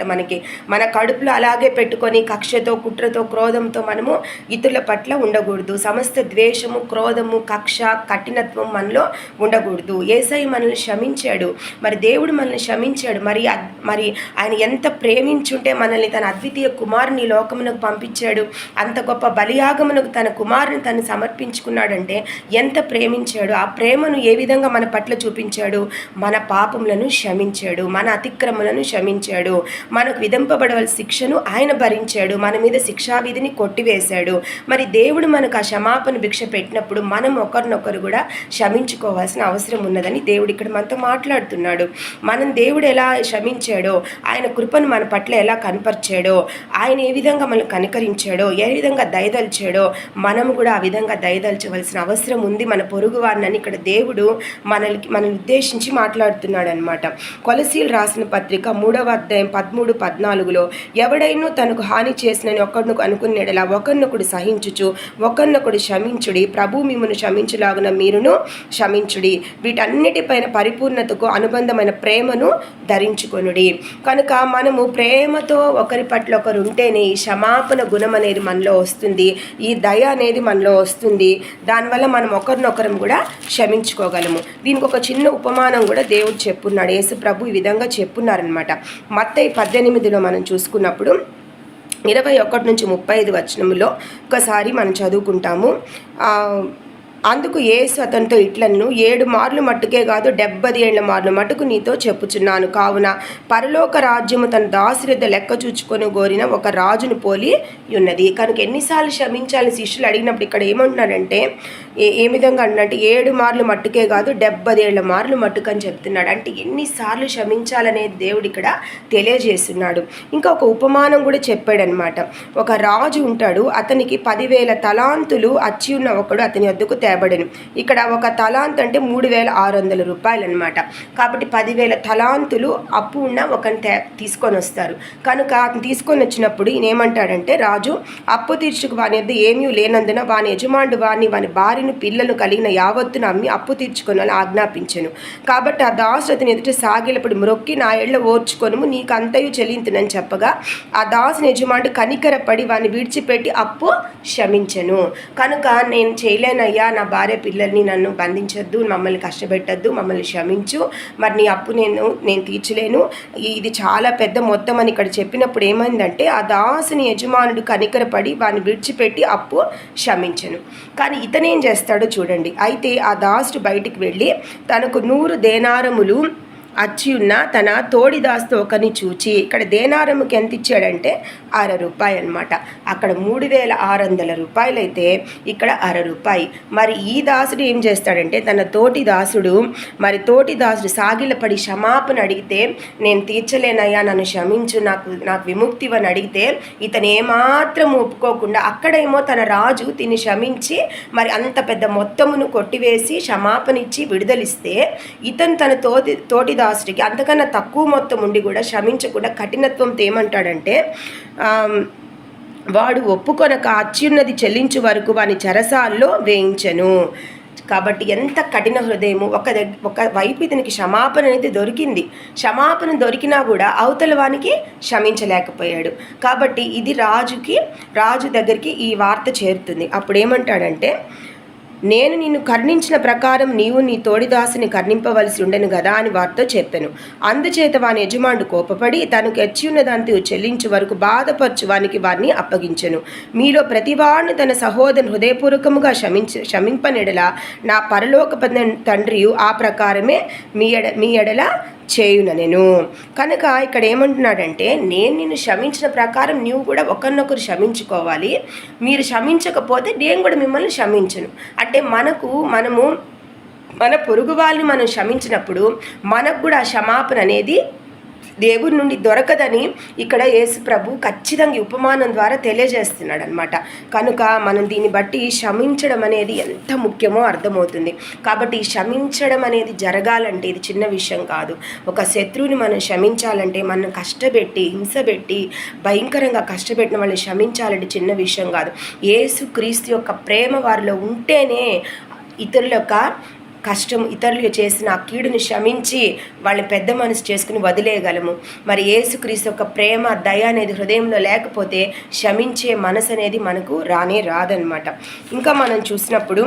మన కడుపులో అలాగే పెట్టుకొని కక్షతో, కుట్రతో, క్రోధంతో మనము ఇతరుల పట్ల ఉండకూడదు. సమస్త ద్వేషము, క్రోధము, కక్ష, కఠినత్వం మనలో ఉండకూడదు. యేసయ్య మనల్ని క్షమించాడు. మరి దేవుడు మనల్ని క్షమించాడు. మరి ఆయన ఎంత ప్రేమించుంటే మనల్ని తన అద్వితీయ కుమారుని లోకమునకు పంపించాడు. అంత గొప్ప బలియాగమునకు తన కుమారుని తను సమర్పించుకున్నాడంటే ఎంత ప్రేమించాడు. ఆ ప్రేమను ఏ విధంగా మన పట్ల చూపించాడు? మన పాపములను క్షమించాడు, మన అతిక్రమలను క్షమించాడు, మనకు విధింపబడవలసిన శిక్షను ఆయన భరించాడు, మన మీద శిక్షావిధిని కొట్టివేశాడు. మరి దేవుడు మనకు ఆ క్షమాపణ భిక్ష పెట్టినప్పుడు మనం ఒకరినొకరు కూడా క్షమించుకోవాల్సిన అవసరం ఉన్నదని దేవుడు ఇక్కడ మనతో మాట్లాడుతున్నాడు. మనం దేవుడు ఎలా క్షమించాడో, ఆయన కృపను మన పట్ల ఎలా కనపరిచాడో, ఆయన ఏ విధంగా మనల్ని కనికరించాడో, ఏ విధంగా దయదలిచాడో మనం కూడా ఆ విధంగా దయదల్చవలసిన అవసరం ఉంది మన పొరుగు వారిని ఇక్కడ దేవుడు మనల్ని ఉద్దేశించి మాట్లాడుతున్నాడు అనమాట. కొలసీలు రాసిన పత్రిక 3:13-14 ఎవడైనా తనకు హాని చేసినని ఒకరినొక అనుకునేలా ఒకరినొకడు సహించుచు ఒకరినొకడు క్షమించుడి, ప్రభు మిమ్మును క్షమించులాగున మీరును క్షమించుడి. వీటన్నిటిపైన పరిపూర్ణతకు అనుబంధమైన ప్రేమను ధరించుకొనుడి. కనుక మనము ప్రేమతో ఒకరి పట్ల ఒకరు ఉంటేనే ఈ క్షమాపణ గుణం అనేది మనలో వస్తుంది, ఈ దయ అనేది మనలో వస్తుంది. దానివల్ల మనం ఒకరినొకరం కూడా క్షమించుకోగలము. దీనికి ఒక చిన్న ఉపమానం కూడా దేవుడు చెప్పున్నాడు. యేసు ప్రభు ఈ విధంగా చెప్పున్నారనమాట. మత్తయి 18 మనం చూసుకున్నప్పుడు 21-35 ఒకసారి మనం చదువుకుంటాము. అందుకు యేసు అతనితో ఇట్లను, 7 మార్లు మట్టుకే కాదు 70 ఏళ్ల మార్లు మటుకు నీతో చెప్పుచున్నాను. కావున పరలోక రాజ్యము తన దాసురిద్ద లెక్క చూచుకొని గోరిన ఒక రాజును పోలి ఉన్నది. కనుక ఎన్నిసార్లు క్షమించాలని శిష్యులు అడిగినప్పుడు ఇక్కడ ఏమంటున్నాడంటే, ఏ విధంగా అంటే 7 మార్లు మట్టుకే కాదు 70 ఏళ్ల మార్లు మట్టుకు అని చెప్తున్నాడు. అంటే ఎన్నిసార్లు క్షమించాలనేది దేవుడు ఇక్కడ తెలియజేస్తున్నాడు. ఇంకా ఒక ఉపమానం కూడా చెప్పాడనమాట. ఒక రాజు ఉంటాడు, అతనికి 10,000 తలాంతులు అచ్చి ఉన్న ఒకడు అతని వద్దకు తేబడెను. ఇక్కడ ఒక తలాంత్ అంటే 3,600 రూపాయలు అనమాట. కాబట్టి 10,000 తలాంతులు అప్పు ఉన్న ఒకరిని తీసుకొని వస్తారు. కనుక అతను తీసుకొని వచ్చినప్పుడు ఈయన ఏమంటాడంటే, రాజు అప్పు తీర్చుకు వాని వద్ద ఏమీ లేనందున వాని యజమానుడు వాని భార్యను పిల్లలు కలిగిన యావత్తును అమ్మి అప్పు తీర్చుకొని ఆజ్ఞాపించెను. కాబట్టి ఆ దాసు అతని ఎదుట సాగిలపడి మ్రొక్కి, నా ఏళ్ల ఓర్చుకొనుము, నీకు అంతయు చెల్లింతునని చెప్పగా ఆ దాసుని యజమానుడు కనికరపడి వాని విడిచిపెట్టి అప్పు క్షమించెను. కనుక నేను చేయలేనయ్యా, నా భార్య పిల్లల్ని నన్ను బంధించొద్దు, మమ్మల్ని కష్టపెట్టద్దు, మమ్మల్ని క్షమించు, మరి నీ అప్పు నేను తీర్చలేను, ఇది చాలా పెద్ద మొత్తం అని ఇక్కడ చెప్పినప్పుడు ఏమైందంటే ఆ దాసుని యజమానుడు కనికరపడి వాడిని విడిచిపెట్టి అప్పు క్షమించను. కానీ ఇతనేం చేస్తాడో చూడండి. అయితే ఆ దాసుడు బయటికి వెళ్ళి తనకు 100 దేనారములు అచ్చి ఉన్న తన తోడి దాసుతో ఒకరిని చూచి, ఇక్కడ దేనారముకి ఎంత ఇచ్చాడంటే 1/2 రూపాయి అనమాట. అక్కడ 3600 రూపాయలు అయితే ఇక్కడ 1/2 రూపాయి. మరి ఈ దాసుడు ఏం చేస్తాడంటే తన తోటి దాసుడు సాగిలపడి క్షమాపణ అడిగితే, నేను తీర్చలేనయ్యా, నన్ను క్షమించు, నాకు విముక్తివని అడిగితే ఇతను ఏమాత్రం ఒప్పుకోకుండా అక్కడేమో తన రాజు తిని క్షమించి మరి అంత పెద్ద మొత్తమును కొట్టివేసి క్షమాపణ ఇచ్చి విడుదలిస్తే, ఇతను తన తోటి దాసుడికి అంతకన్నా తక్కువ మొత్తం ఉండి కూడా క్షమించకుండా కఠినత్వంతో ఏమంటాడంటే, వాడు ఒప్పుకొనక అత్యున్నది చెల్లించు వరకు వాని చెరసాల్లో వేయించను. కాబట్టి ఎంత కఠిన హృదయము. ఒక వైపు ఇతనికి క్షమాపణ అనేది దొరికింది, క్షమాపణ దొరికినా కూడా అవతల వానికి క్షమించలేకపోయాడు. కాబట్టి ఇది రాజు దగ్గరికి ఈ వార్త చేరుతుంది. అప్పుడు ఏమంటాడంటే, నేను నిన్ను కర్ణించిన ప్రకారం నీవు నీ తోడిదాసుని కర్ణింపవలసి ఉండను కదా అని వారితో చెప్పాను. అందుచేత వాని యజమానుడు కోపపడి తనకు ఎచ్చి ఉన్నదంతా చెల్లించు వరకు బాధపరచు వారిని అప్పగించెను. మీలో ప్రతివాడిని తన సహోదరుని హృదయపూర్వకముగా క్షమింపనెడల నా పరలోక తండ్రియు ఆ ప్రకారమే మీ ఎడల చేయునెను. కనుక ఇక్కడ ఏమంటున్నాడంటే, నేను నిన్ను క్షమించిన ప్రకారం నీవు కూడా ఒకరినొకరు క్షమించుకోవాలి. మీరు క్షమించకపోతే నేను కూడా మిమ్మల్ని క్షమించను. అంటే మనము మన పొరుగు వాళ్ళని మనం క్షమించినప్పుడు మనకు కూడా ఆ క్షమాపణ అనేది దేవుడి నుండి దొరకదని ఇక్కడ యేసు ప్రభు ఖచ్చితంగా ఉపమానం ద్వారా తెలియజేస్తున్నాడు అనమాట. కనుక మనం దీన్ని బట్టి క్షమించడం అనేది ఎంత ముఖ్యమో అర్థమవుతుంది. కాబట్టి క్షమించడం అనేది జరగాలంటే ఇది చిన్న విషయం కాదు. ఒక శత్రువుని మనం క్షమించాలంటే మనం కష్టపెట్టి హింసపెట్టి భయంకరంగా కష్టపెట్టిన వాళ్ళని క్షమించాలంటే చిన్న విషయం కాదు. యేసు క్రీస్తు యొక్క ప్రేమ వారిలో ఉంటేనే ఇతరులు చేసిన ఆ కీడుని క్షమించి వాళ్ళని పెద్ద మనసు చేసుకుని వదిలేయగలము. మరి యేసుక్రీస్తు యొక్క ప్రేమ దయ అనేది హృదయంలో లేకపోతే క్షమించే మనసు అనేది మనకు రాదనమాట. ఇంకా మనం చూసినప్పుడు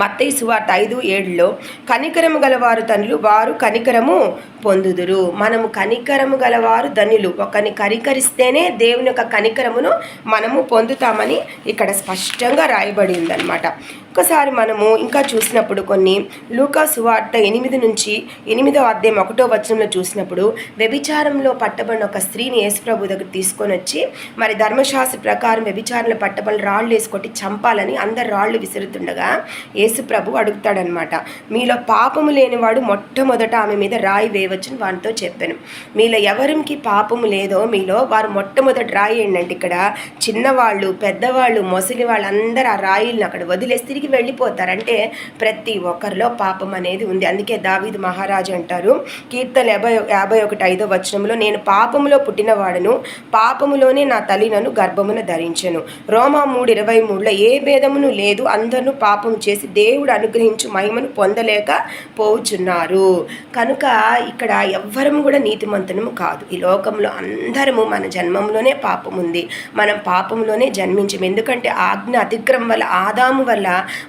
మత్తయి సువార్త 5:7 కనికరము గలవారు ధనులు, వారు కనికరము పొందుదురు. మనము కనికరము గలవారు ధనులు. ఒకరిని కనికరిస్తేనే దేవుని యొక్క కనికరమును మనము పొందుతామని ఇక్కడ స్పష్టంగా రాయబడి ఉందన్నమాట. ఒకసారి మనము ఇంకా చూసినప్పుడు కొన్ని లూకా సువార్త 8:1 చూసినప్పుడు వ్యభిచారంలో పట్టబడిన ఒక స్త్రీని యేసుప్రభు దగ్గర తీసుకొని వచ్చి మరి ధర్మశాస్త్ర ప్రకారం వ్యభిచారంలో పట్టబడిన రాళ్ళు వేసుకొట్టి చంపాలని అందరు రాళ్ళు విసురుతుండగా యేసుప్రభు అడుగుతాడనమాట, మీలో పాపము లేనివాడు మొట్టమొదట ఆమె మీద రాయి వేయవచ్చని వారితో చెప్పాను. మీలో ఎవరికి పాపము లేదో మీలో వారు మొట్టమొదటి రాయి ఏంటంటే, ఇక్కడ చిన్నవాళ్ళు పెద్దవాళ్ళు ముసలి వాళ్ళు అందరూ ఆ రాయిల్ని అక్కడ వదిలేసి తిరిగి వెళ్ళిపోతారంటే ప్రతి ఒక్కరిలో పాపం అనేది ఉంది. అందుకే దావీదు మహారాజు అంటారు కీర్తన 51:5 నేను పాపములో పుట్టినవాడను, పాపములోనే నా తల్లి నన్ను గర్భమున ధరించెను. రోమా 3:23 ఏ భేదమును లేదు, అందరూ పాపము చేసి దేవుడు అనుగ్రహించు మహిమను పొందలేక పోవుచున్నారు. కనుక ఇక్కడ ఎవ్వరము కూడా నీతిమంతునము కాదు. ఈ లోకంలో అందరము మన జన్మంలోనే పాపం ఉంది, మనం పాపంలోనే జన్మించము. ఎందుకంటే ఆజ్ఞ అతిక్రమం వల్ల ఆదాము వల్ల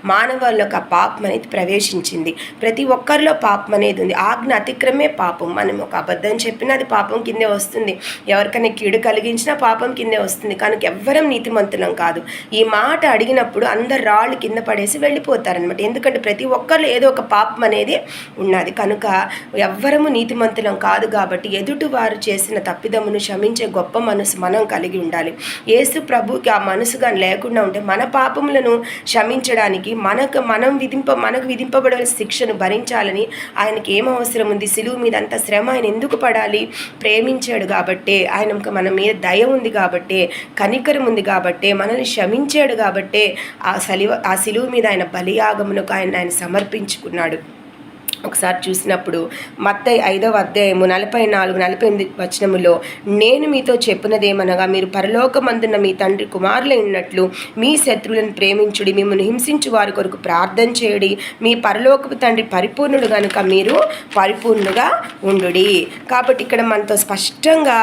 మానవాళ్ళకు ఆ పాపం అనేది ప్రవేశించింది. ప్రతి ఒక్కరిలో పాపం అనేది ఉంది. ఆజ్ఞ అతిక్రమే పాపం. మనం ఒక అబద్ధం చెప్పినా అది పాపం కిందే వస్తుంది, ఎవరికైనా కీడు కలిగించినా పాపం కిందే వస్తుంది. కనుక ఎవ్వరం నీతిమంతులం కాదు. ఈ మాట అడిగినప్పుడు అందరు రాళ్ళు కింద పడేసి వెళ్ళిపోతారనమాట. ఎందుకంటే ప్రతి ఒక్కరిలో ఏదో ఒక పాపం అనేది ఉన్నది. కనుక ఎవ్వరము నీతిమంతులం కాదు. కాబట్టి ఎదుటి వారు చేసిన తప్పిదమును క్షమించే గొప్ప మనసు మనం కలిగి ఉండాలి. యేసు ప్రభుకి ఆ మనసుగా లేకుండా ఉంటే మన పాపములను క్షమించడానికి మనకు విధింపబడవలసిన శిక్షను భరించాలని ఆయనకి ఏం అవసరం ఉంది? సిలువ మీద అంత శ్రమ ఆయన ఎందుకు పడాలి? ప్రేమించాడు కాబట్టే, ఆయనకు మన మీద దయ ఉంది కాబట్టే, కనికరం ఉంది కాబట్టే, మనల్ని క్షమించాడు కాబట్టే ఆ సిలువ మీద ఆయన బలియాగమునకు ఆయన సమర్పించుకున్నాడు. ఒకసారి చూసినప్పుడు మత్తయి 5:44-48 నేను మీతో చెప్పినదేమనగా, మీరు పరలోకమందున్న మీ తండ్రి కుమారులై ఉన్నట్లు మీ శత్రువులను ప్రేమించుడి, మిమ్మల్ని హింసించు వారి కొరకు ప్రార్థన చేయుడి, మీ పరలోకపు తండ్రి పరిపూర్ణుడు కనుక మీరు పరిపూర్ణుగా ఉండుడి. కాబట్టి ఇక్కడ మనతో స్పష్టంగా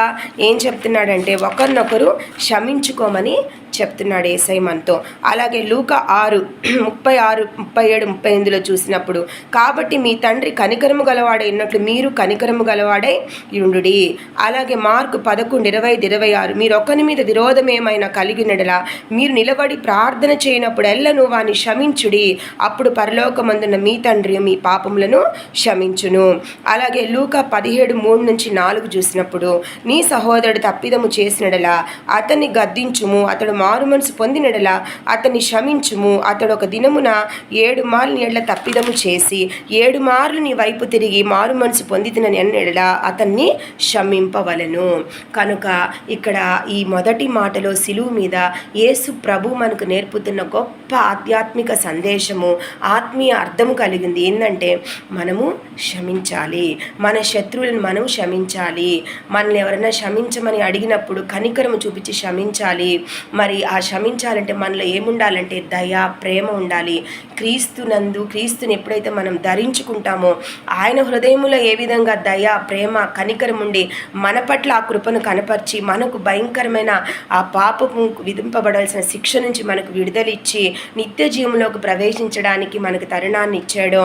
ఏం చెప్తున్నాడంటే ఒకరినొకరు క్షమించుకోమని చెప్తున్నాడు యేసయ్య మనతో. అలాగే లూకా 6:36, 37, 38లో చూసినప్పుడు, కాబట్టి మీ తండ్రి కనికరము గలవాడై ఉన్నట్లు మీరు కనికరము గలవాడై యుండుడి. అలాగే మార్కు 11:25-26, మీరు ఒకని మీద విరోధమేమైనా కలిగినడలా మీరు నిలబడి ప్రార్థన చేయనప్పుడు ఎల్లను వాని క్షమించుడి, అప్పుడు పరలోకమందున్న మీ తండ్రి మీ పాపములను క్షమించును. అలాగే లూకా 17:3-4 చూసినప్పుడు, నీ సహోదరుడు తప్పిదము చేసినడలా అతన్ని గద్దించుము, అతడు మారు మనసు పొందినడలా అతన్ని క్షమించుము, అతడు ఒక దినమున 7 మార్లు నీ ఎడల తప్పిదము చేసి 7 మార్లు నీ వైపు తిరిగి మారు మనసు పొందితినని అన్నడలా అతన్ని క్షమింపవలెను. కనుక ఇక్కడ ఈ మొదటి మాటలో సిలువ మీద యేసు ప్రభు మనకు నేర్పుతున్న గొప్ప ఆధ్యాత్మిక సందేశము, ఆత్మీయ అర్థము కలిగింది. ఏంటంటే మనము క్షమించాలి, మన శత్రువులను మనం క్షమించాలి. మనల్ని ఎవరైనా క్షమించమని అడిగినప్పుడు కనికరము చూపించి క్షమించాలి. మరి ఆ క్షమించాలంటే మనలో ఏముండాలంటే దయ, ప్రేమ ఉండాలి. క్రీస్తుని ఎప్పుడైతే మనం ధరించుకుంటామో ఆయన హృదయములో ఏ విధంగా దయ, ప్రేమ, కనికరం ఉండి మన పట్ల ఆ కృపను కనపరిచి మనకు భయంకరమైన ఆ పాపము విధింపబడాల్సిన శిక్ష నుంచి మనకు విడుదలిచ్చి నిత్య జీవంలోకి ప్రవేశించడానికి మనకు తరుణాన్ని ఇచ్చాడో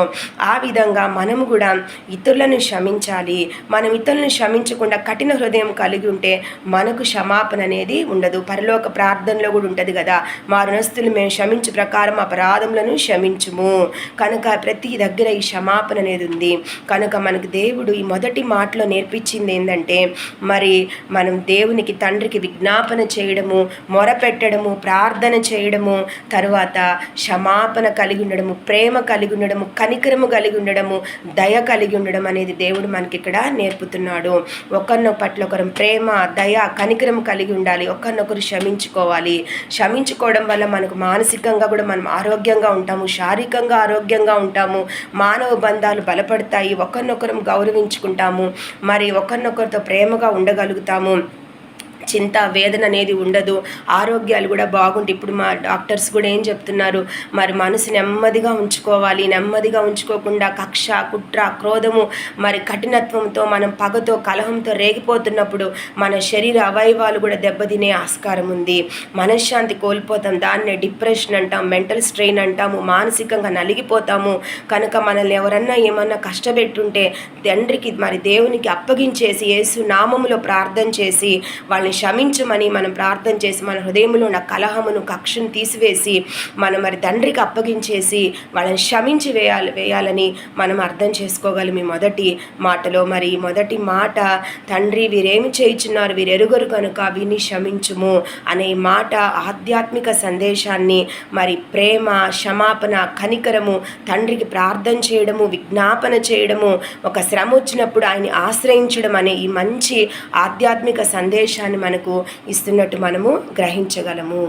ఆ విధంగా మనము కూడా ఇతరులను క్షమించాలి. మనం ఇతరులను క్షమించకుండా కఠిన హృదయం కలిగి ఉంటే మనకు క్షమాపణ అనేది ఉండదు. పరలోక ప్రార్థనలో కూడా ఉంటుంది కదా, మా రుణస్థులు మేము క్షమించు ప్రకారం అపరాధములను క్షమించుము. కనుక ప్రతి దగ్గర ఈ క్షమాపణ అనేది ఉంది. కనుక మనకు దేవుడు ఈ మొదటి మాటలో నేర్పించింది ఏంటంటే, మరి మనం దేవునికి తండ్రికి విజ్ఞాపన చేయడము, మొరపెట్టడము, ప్రార్థన చేయడము, తరువాత క్షమాపణ కలిగి ఉండడము, ప్రేమ కలిగి ఉండడము, కనికరము కలిగి ఉండడము, దయ కలిగి ఉండడం అనేది దేవుడు మనకి ఇక్కడ నేర్పుతున్నాడు. ఒకరినొక పట్ల ఒకరు ప్రేమ, దయ, కనికరం కలిగి ఉండాలి. ఒకరినొకరు క్షమించుకోవాలి. క్షమించుకోవడం వల్ల మనకు మానసికంగా కూడా మనం ఆరోగ్యంగా ఉంటాము, శారీరకంగా ఆరోగ్యంగా ఉంటాము, మానవ బంధాలు బలపడతాయి, ఒకరినొకరం గౌరవించుకుంటాము, మరి ఒకరినొకరితో ప్రేమగా ఉండగలుగుతాము. చింత, వేదన అనేది ఉండదు, ఆరోగ్యాలు కూడా బాగుంటాయి. ఇప్పుడు మా డాక్టర్స్ కూడా ఏం చెప్తున్నారు, మరి మనసు నెమ్మదిగా ఉంచుకోవాలి. నెమ్మదిగా ఉంచుకోకుండా కక్ష, కుట్ర, క్రోధము, మరి కఠినత్వంతో మనం పగతో, కలహంతో రేగిపోతున్నప్పుడు మన శరీర అవయవాలు కూడా దెబ్బతినే ఆస్కారం ఉంది. మనశ్శాంతి కోల్పోతాం, దాన్నే డిప్రెషన్ అంటాం, మెంటల్ స్ట్రెయిన్ అంటాము, మానసికంగా నలిగిపోతాము. కనుక మనల్ని ఎవరన్నా ఏమన్నా కష్టపెట్టుంటే తండ్రికి మరి దేవునికి అప్పగించేసి యేసు నామములో ప్రార్థన చేసి వాళ్ళని క్షమించమని మనం ప్రార్థన చేసి మన హృదయంలో ఉన్న కలహమును, కక్షను తీసివేసి మనం మరి తండ్రికి అప్పగించేసి వాళ్ళని క్షమించి వేయాలని మనం అర్థం చేసుకోగలం ఈ మొదటి మాటలో. మరి ఈ మొదటి మాట, తండ్రి వీరేమి చేయుచున్నారు వీరెరుగరు కనుక వీరిని క్షమించుము అనే మాట ఆధ్యాత్మిక సందేశాన్ని, మరి ప్రేమ, క్షమాపణ, కనికరము, తండ్రికి ప్రార్థన చేయడము, విజ్ఞాపన చేయడము, ఒక శ్రమ వచ్చినప్పుడు ఆయన్ని ఆశ్రయించడం అనే ఈ మంచి ఆధ్యాత్మిక సందేశాన్ని మనకు ఇస్తున్నట్టు మనము గ్రహించగలము.